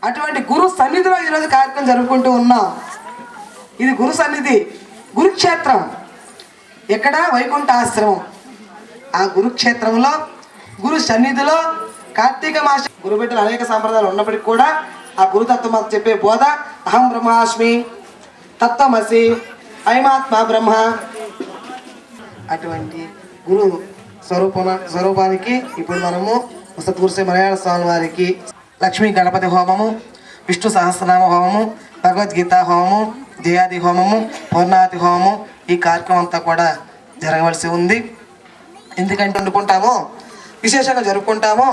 అటువంటి గురు సన్నిధిలో ఈరోజు కార్యక్రమం జరుపుకుంటూ ఉన్నాం. ఇది గురు సన్నిధి, గురుక్షేత్రం. ఎక్కడ? వైకుంఠ ఆశ్రమం. ఆ గురుక్షేత్రంలో గురు సన్నిధిలో కార్తీక మాస గురుబిడ్డలు అనేక సాంప్రదాయాలు ఉన్నప్పటికీ కూడా ఆ గురుతత్వం మాకు చెప్పే బోధ అహం బ్రహ్మాస్మి, తత్వమసి, ఐమాత్మ బ్రహ్మ. అటువంటి గురు స్వరూపానికి ఇప్పుడు మనము సత్పురుష మలయాళ స్వామి వారికి లక్ష్మీ గణపతి హోమము, విష్ణు సహస్రనామ హోమము, భగవద్గీత హోమము, జయాది హోమము, పూర్ణాతి హోమము ఈ కార్యక్రమం అంతా కూడా జరగవలసి ఉంది. ఎందుకంటే వండుకుంటామో విశేషంగా జరుపుకుంటామో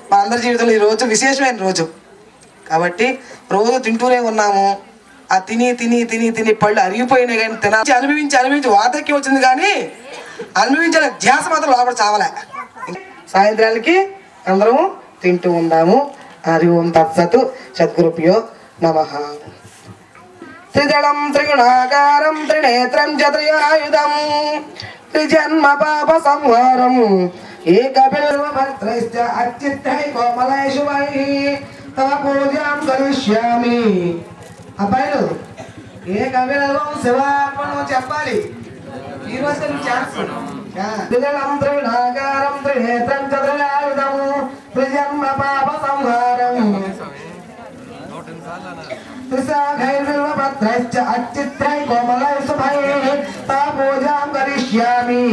మనందరి జీవితంలో ఈరోజు విశేషమైన రోజు కాబట్టి రోజు తింటూనే ఉన్నాము. ఆ తిని తిని తిని తిని పళ్ళు అరిగిపోయినాయి కానీ తినాలి అనుభవించి వార్ధక్యం వచ్చింది కానీ అనుభవించిన ధ్యాస మాత్రం లోపల చావలే. సాయంత్రానికి అందరము తింటూ ఉన్నాము. హరి ఓం తత్సత్. సద్గురుభ్యో నమః. త్రిదళం త్రిగుణాకారం త్రినేత్రం చతుర్యాయుధం త్రిజన్మ పాప సంహారం ఏకబిల్వభద్రైశ్చ అర్చిత్తై కోమలైషువై తవ పూజాం కరిష్యామి. అబ్బాయిలు ఏకబిల్వం శివార్పణం చెప్పాలి. ఈరోజు ఛాన్స్. త్రిదళం త్రిగుణాకారం త్రినేత్రం చతుర్యాయుధం త్రిజన్మ పాప సంహారం త్రిశాఖైర్విల్వభద్రైశ్చ అర్చిత్తై కోమలైషువై తవ పూజాం కరిష్యామి.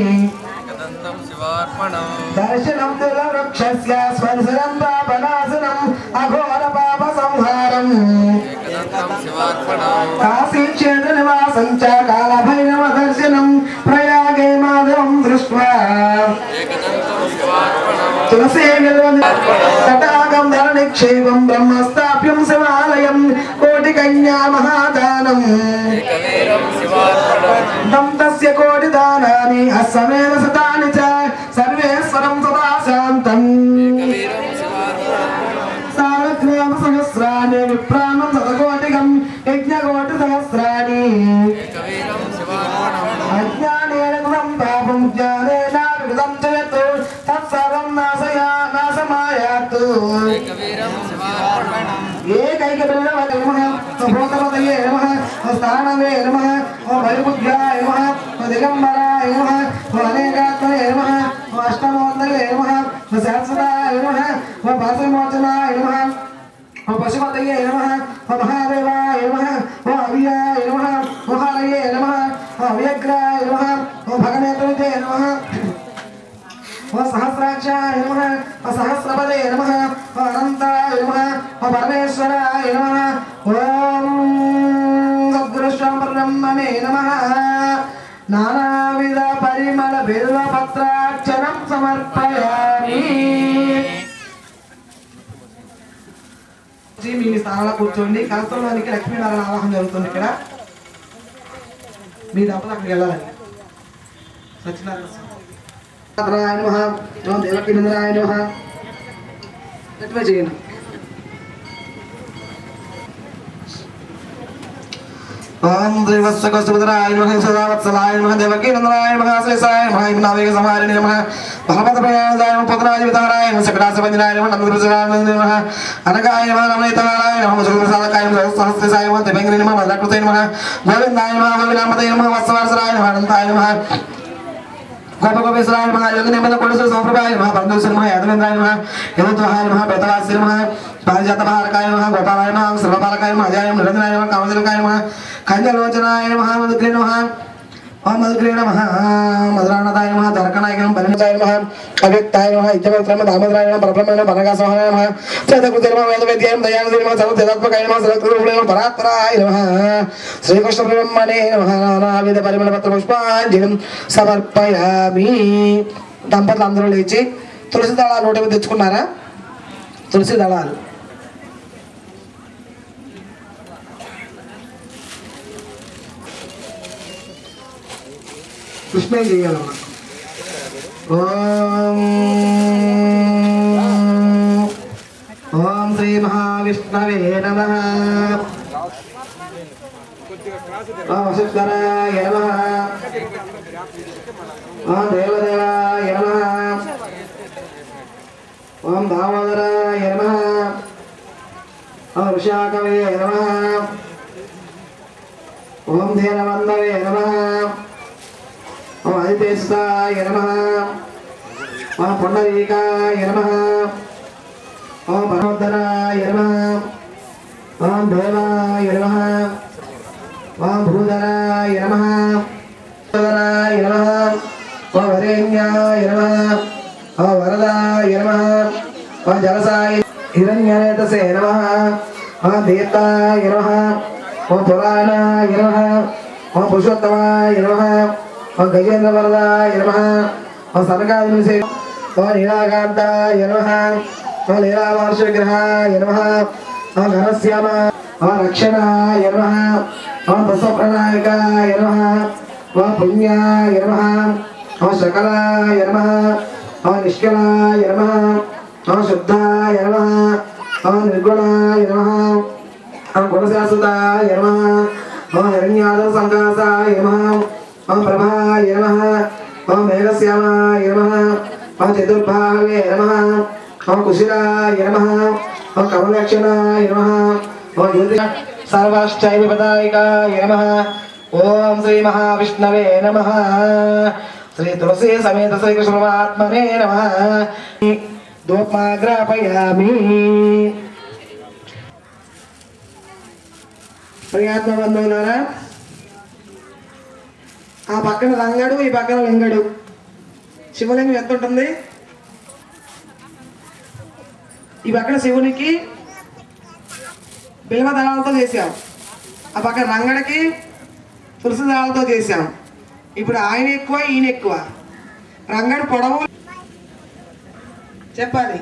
దర్శనం దుర్వృక్షస్య స్పర్శనం పాపనాశనం అఘోర పాప సంహారం కాశీక్షేత్ర నివాసం చ కాలభైరవ దర్శనం ప్రయాగే మాధవం దృష్ట్వా తులసీ తటాకం ధర నిక్షేపం బ్రహ్మస్థాప్యం శివాలయం కోటి కన్యా మహాదానం దంతస్య కోటి దానాని అస్సమేన సతాని చ సర్వేశ్వరం సదా శాంతం సారగ్రామ సహస్రాణి విప్రాణం శతకోటికం యజ్ఞకోటి సహస్రాణి అజ్ఞానేన కృతం పాపం జ్ఞానేన విగతం చయతు తత్సర్వం నాశమాయాతు. ఏకైకబిల్వవతే నమః భూతపతయే నమః స్థానవే నమః వైబుద్ధ్యాయ నమః దిగంబరాయ నమః అనేకాత్మనే నమః అష్టమోత్తరే నమః శాశ్వతాయ నమః పాశవిమోచనాయ నమః పశుపతయే నమః మహాదేవాయ నమః అవ్యాయ నమః హరయే నమః అవ్యగ్రాయ నమః భగనేత్రే నమః సహస్రాక్షాయ నమః సహస్రపదే నమః అనంతాయ నమః పరమేశ్వరాయ నమః. ఓం సద్గురుశ్రమణే నమః. నానావిధ పరిమళ బిల్వపత్రార్చనం సమర్పయామి. మీ స్థానంలో కూర్చోండి. కలసంలోనికి లక్ష్మీనారాయణ ఆవాహన జరుగుతుంది. ఇక్కడ మీ దంపతులు అక్కడికి వెళ్ళాలండి. సత్యనారాయణ నమః, దేవకీ నందనాయ నమః. గట్టిగా చేయండి. ఓం శ్రీవత్సకసుభద్రాయ నమః, సదావత్సలాయ నమః, దేవకీ నందనాయ నమః, శ్రీసాయ నమః, నావేగ సంహారిణి నమః, భగవత్ప్రయాదాయ నమః, పుత్రాయ వితారాయ నమః, శకటాసవంజనాయ నమః, నందప్రజనాయ నమః, అనగాయ నమః, నమనేతనాయ నమః, సురప్రసాదకాయ నమః, సహస్రసాయ నమః, దివ్యంగిరి నమః, మదకృతాయ నమః, గోవిందాయ నమః, గోవినామతే నమః, వత్సవారసరాయ నమః, అనంతాయ నమః, గోపగోపేశ్వరాయ నమః, యోగనియమన కోటేశ్వర సంప్రదాయ నమః, పరమేశ్వర నమః, యాదవేంద్రాయ నమః, యమద్వాహాయ నమః, బేతవాసి నమః, పారిజాతభారకాయ నమః, గోపాలాయ నమః, సర్వపాలకాయ నమః, అజాయ నిరంజనాయ నమః, కామజనకాయ నమః, కంజలోచనాయ నమః, మధుగ్రే నమః, ఓం మధుగ్రే నమః, మధురాణదాయ నమః, ధరకనాయ నమః, పరిణతాయ నమః, అవ్యక్తాయ నమః, ఇత్యవక్త్రమ దామోదరాయ నమః, పరబ్రహ్మణ పరగాసమహాయ నమః, చేతకృతే నమః, వేదవేద్యాయ దయానిధి నమః, సర్వతేజాత్మకాయ నమః, సర్వకృపే నమః, పరాత్పరాయ నమః, శ్రీకృష్ణ బ్రహ్మణే నమః. నానావిధ పరిమళ పత్ర పుష్పాంజలిం సమర్పయామి. దంపతులు అందరూ లేచి తులసి దళాలు నోటి మీద తెచ్చుకున్నారా? తులసి దళాలు పుష్పం చేయాలమ్మా. ఓం శ్రీ మహావిష్ణవే నమః. ఓం వసుధరాయ నమః. ఓం దేవదేవాయ నమః. ఓం దామోదరాయ నమః. ओम ऋषाकवे नमः। ओम धेनवन्नवे नमः। ओम आदितेशाय नमः। ओम पुंडरीकाय नमः। ओम परमोद्धराय नमः। ओम देवाय नमः। ओम भूधराय नमः। भूधराय नमः। ओम वरेण्याय नमः। ओम वरदाय नमः। ओम जलसाय हिरण्यनेतसे नमः। ओम दीप्ताय नमः। ओम पुराणाय नमः। ओम पुरुषोत्तमाय नमः। ओम गजेन्द्रवरदाय नमः। ओम सनकादिसे ओम नीलाकान्ताय नमः। ओम लीलावार्षविग्रहाय नमः। ओम घनश्याम ओम रक्षणाय नमः। ओम प्रसवप्रणायकाय नमः। ओम पुण्याय नमः। ओम शकलाय नमः। ओम निष्कलाय नमः। ओम शुद्धाय नमः। ओम निर्गुणाय नमः। ओम गुणशाश्वताय नमः। ओम हिरण्यादव संकासाय नमः। ओम प्रभाय नमः। ओम मेघश्यामाय नमः। ओम चतुर्भावे नमः। ओम कुशिलाय नमः। ओम कमलक्षणाय नमः। ओम ज्योतिष सर्वाश्चैवपदायिकाय नमः। ओम श्री महाविष्णवे नमः। श्री तुलसी समेत श्री कृष्ण परमात्मने नमः। धूपमाग्रापयामि। ప్రియాత్మ బంధువులారా, ఆ పక్కన రంగడు, ఈ పక్కన లింగడు. శివలింగం ఎంత ఉంటుంది? ఈ పక్కన శివునికి బిల్వ దళాలతో చేశాం, ఆ పక్కన రంగడికి తులసి దళాలతో చేశాం. ఇప్పుడు ఆయన ఎక్కువ, ఈయన ఎక్కువ. రంగడు పొడవు చెప్పాలి,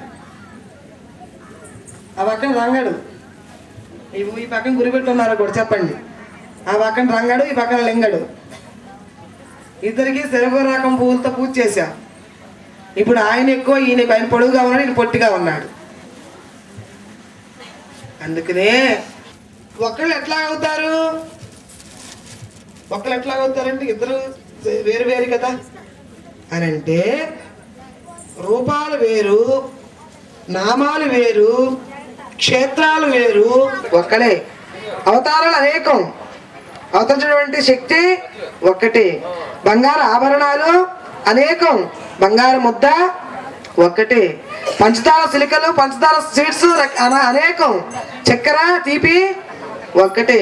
ఆ పక్కన రంగడు, ఈ పక్కన గురిపెట్టున్నారు కూడా చెప్పండి. ఆ పక్కన రంగడు, ఈ పక్కన లింగడు. ఇద్దరికి సెలవు రకం పువ్వులతో పూజ చేశాం. ఇప్పుడు ఆయన ఎక్కువ, ఆయన పొడుగుగా ఉన్నాడు, ఈయన పొట్టిగా ఉన్నాడు. అందుకనే ఒకళ్ళు ఎట్లా అవుతారు, అంటే ఇద్దరు వేరు వేరు కదా అని అంటే, రూపాలు వేరు, నామాలు వేరు, క్షేత్రాలు వేరు, ఒక్కడే. అవతారాలు అనేకం, అవతరించినటువంటి శక్తి ఒక్కటే. బంగారు ఆభరణాలు అనేకం, బంగారు ముద్ద ఒక్కటే. పంచదార సిలికలు, పంచదార సీడ్స్ అనేకం, చక్కెర తీపి ఒక్కటే.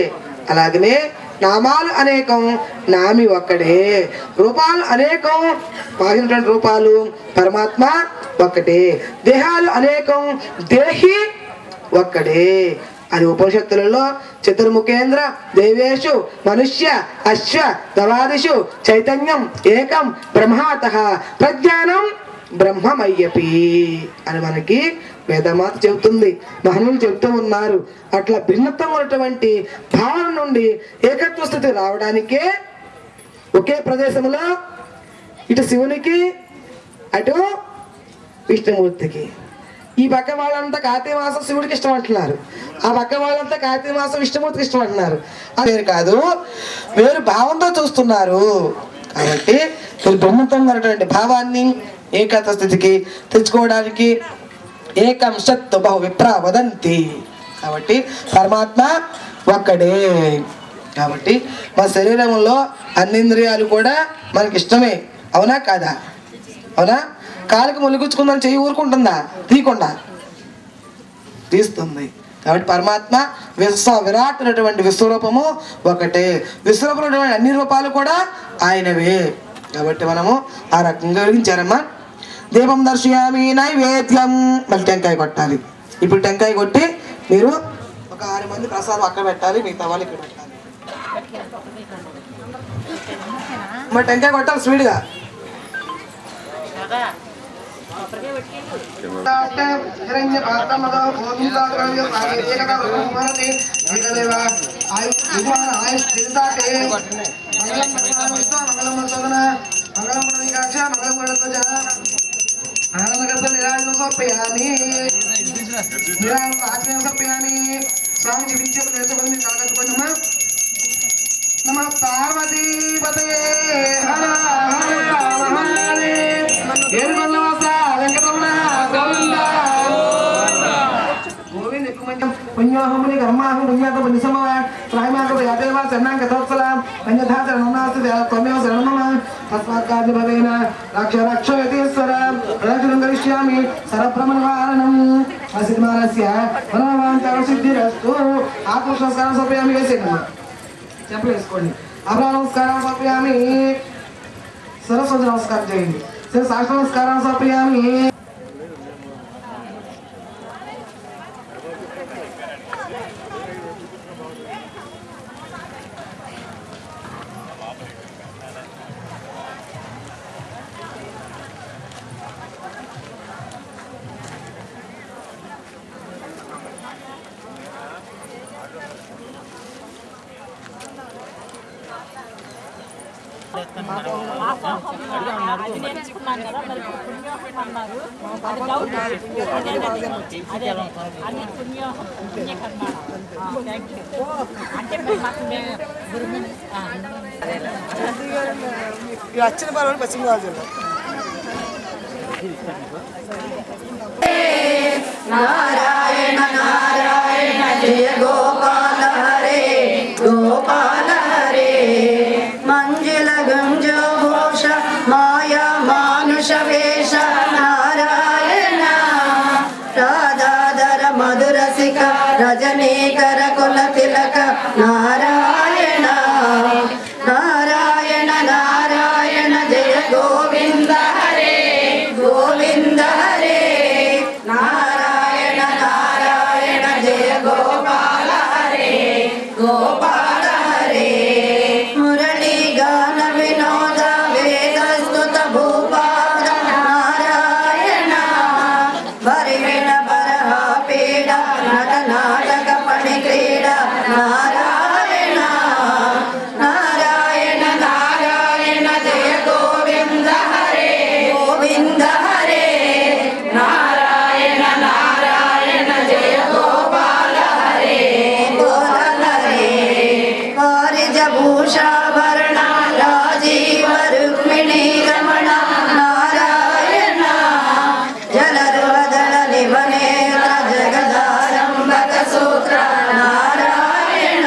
అలాగనే నామాలు అనేకం, నామి ఒక్కడే. రూపాలు అనేకం, పాగినటువంటి రూపాలు పరమాత్మ ఒక్కటే. దేహాలు అనేకం, దేహి ఒక్కడే. అది ఉపనిషత్తులలో చతుర్ముఖేంద్ర దేవేషు మనుష్య అశ్వ గవాదిషు చైతన్యం ఏకం బ్రహ్మాతః ప్రజ్ఞానం బ్రహ్మమయ్యపి అని మనకి వేదమాత చెబుతుంది, మహనులు చెబుతూ ఉన్నారు. అట్లా భిన్నత్వం ఉన్నటువంటి భావన నుండి ఏకత్వ స్థితి రావడానికే ఒకే ప్రదేశంలో ఇటు శివునికి, అటు విష్ణుమూర్తికి. ఈ పక్క వాళ్ళంతా కార్తీక మాసం శివుడికి ఇష్టం అంటున్నారు, ఆ పక్క వాళ్ళంతా కార్తీక మాసం విష్ణుమూర్తికి ఇష్టం అంటున్నారు. అది వేరు కాదు, వేరు భావంతో చూస్తున్నారు. కాబట్టి మీరు భిన్నత్వంగా ఉన్నటువంటి భావాన్ని ఏకత్వ స్థితికి తెచ్చుకోవడానికి ఏకం సత్ బహు విప్ర వదంతి. కాబట్టి పరమాత్మ ఒక్కడే. కాబట్టి మన శరీరంలో అన్ని ఇంద్రియాలు కూడా మనకి ఇష్టమే, అవునా కాదా? అవునా? కాలుకి ములిగుచ్చుకుందని చెయ్యి ఊరుకుంటుందా? తీయకుండా తీస్తుంది. కాబట్టి పరమాత్మ విరాట్ అనేటువంటి విశ్వరూపము ఒకటే. విశ్వరూపంలో అన్ని రూపాలు కూడా ఆయనవే. కాబట్టి మనము ఆ రకంగా వెలిగించారమ్మా. దీపం దర్శయామి నైవేద్యం. మళ్ళీ టెంకాయ కొట్టాలి. ఇప్పుడు టెంకాయ కొట్టి మీరు ఒక 6 మంది ప్రసాదం అక్కడ పెట్టాలి, మిగతా వాళ్ళు ఇక్కడ పెట్టాలి. మరి టెంకాయ కొట్టాలి స్వీట్గా. నమ పార్వతీ పతయే హర గోవింద ఎక్కువ మంది పుణ్యోహముని కర్మాహం పుణ్యాత పుణ్యసమవ త్రైమాకృత యాదేవ శరణాం గతోత్సలాం అన్యథా శరణం నాస్తి త్వమేవ శరణం మమ తస్మాత్ కార్యభవేన రక్ష రక్షయతీశ్వర ప్రదక్షిణం కరిష్యామి సర్వభ్రమనివారణం అసిద్మానస్య మనోవాంఛ సిద్ధిరస్తు ఆత్మ నమస్కారం సమర్పయామి వేసేయండి చెప్పులు వేసుకోండి అబ్రా నమస్కారం సమర్పయామి సరస్వతి నమస్కారం చేయండి సాష్ట నమస్కారం సమర్పయామి వచ్చిన పర్వాలేదు పశ్చిమ గోదావరి జిల్లా నారాయణ నారాయణ జయ గోపాల హరే గోపాల హరే మంజుల గుంజో ఘోష మాయా మానుష వేష నారాయణ రాధాధర మధురసిక రజనీకర కుల తిలక నారాయణ నారాయణ నారాయణ జయ గోవింద హరే గోవింద హరే నారాయణ నారాయణ జయ గోపాల హరే గోపాల హరే మురళీ గాన వినోద వేదస్తుత భూపాల నారాయణ వరివిణ బరహ పీడ నట నాటక పణి క్రీడ నారాయణ నారాయణ నారాయణ జయ గోవింద హరే గోవింద హరే నారాయణ నారాయణ జయ గోపాల హరే గోపాల హరే పారిజభూషాభరణ రాజీవ రుక్మిణీ రమణ నారాయణ జలరువదళ నివనేత్ర జగదారంభక సూత్ర నారాయణ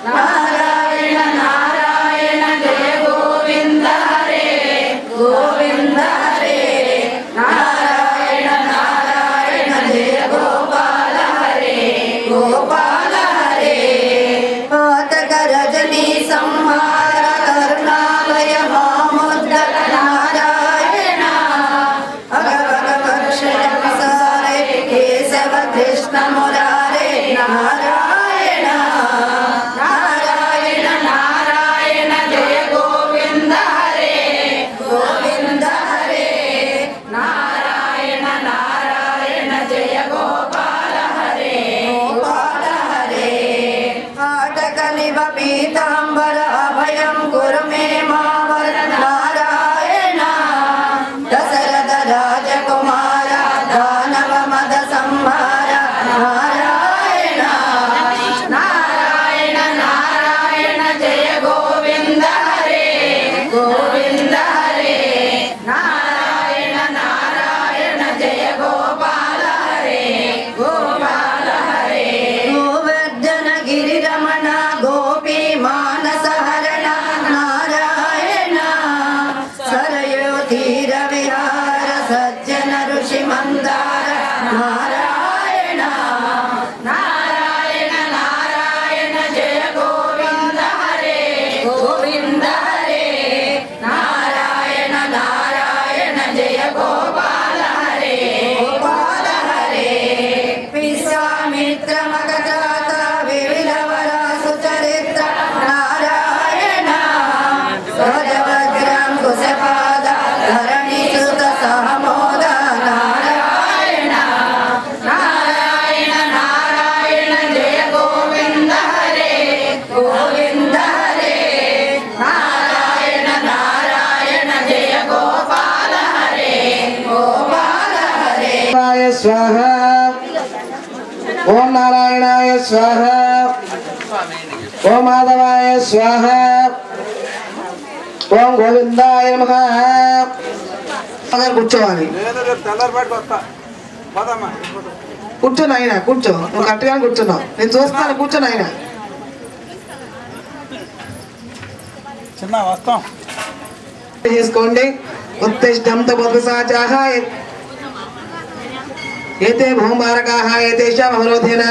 నారాయణ నారాయణ జయ గోవింద హరే గోవింద హరే నారాయణ నారాయణ జయ గోపాల హరే గోపాల హరే పాతక రజనీ సంహార కరుణాలయ మాముద్రక నారాయణ భగవత కర్షయ విసారే కేశవ కృష్ణ మురారే నారాయణ నారాయణ నారాయణ జయ గోవింద హరే గోవింద హరే నారాయణ నారాయణ జయ గోపాల హరే గోపాల హరే ఆటకలివ పీతాంబర అభయం కురు మే మావర నారాయణ దశరథ రాజకుమార దానవ మద సంహార నారాయణ నారాయణ నారాయణ జయ గోవింద హరే గోవింద హరే నారాయణ నారాయణ జయ గోపాల హరే గోపాల హరే గోవర్ధన గిరిరమణ గోపీ మానస హరణ నారాయణ సరయో తీర విహార సజ్జన ఋషి మందార నారాయణ నారాయణ నారాయణ జయ గోవింద హరే గోవింద హరే నారాయణ నారాయణ జయ గోపాల హరే గోపాల హరే విశ్వామిత్ర మగజాత వివిధవరాసు చరిత్ర నారాయణ సహజవజ్రం కుశపాద ధరణి సుత సహమోద నారాయణ నారాయణ నారాయణ జయ గోవింద హరే గోవింద హరే నారాయణ నారాయణ జయ గోపాల హరే గోపాల హరే స్వాహ ఓం నారాయణాయ స్వాహ ఓం మాధవాయ స్వాహ ఓం గోవిందాయ నమః కూర్చోవాలి తెల్లారి బయటకు వస్తా పోదమ్మా కూర్చో నాయన కూర్చో, నువ్వు కరెక్ట్గానే కూర్చున్నావు, నేను చూస్తాను, కూర్చో నాయన. చిన్న వస్తాం చేసుకోండి. ఉత్తిష్టంతో బహుసాచాహ ఏతే భూమారకాహ ఏతేషాం అవరోధేన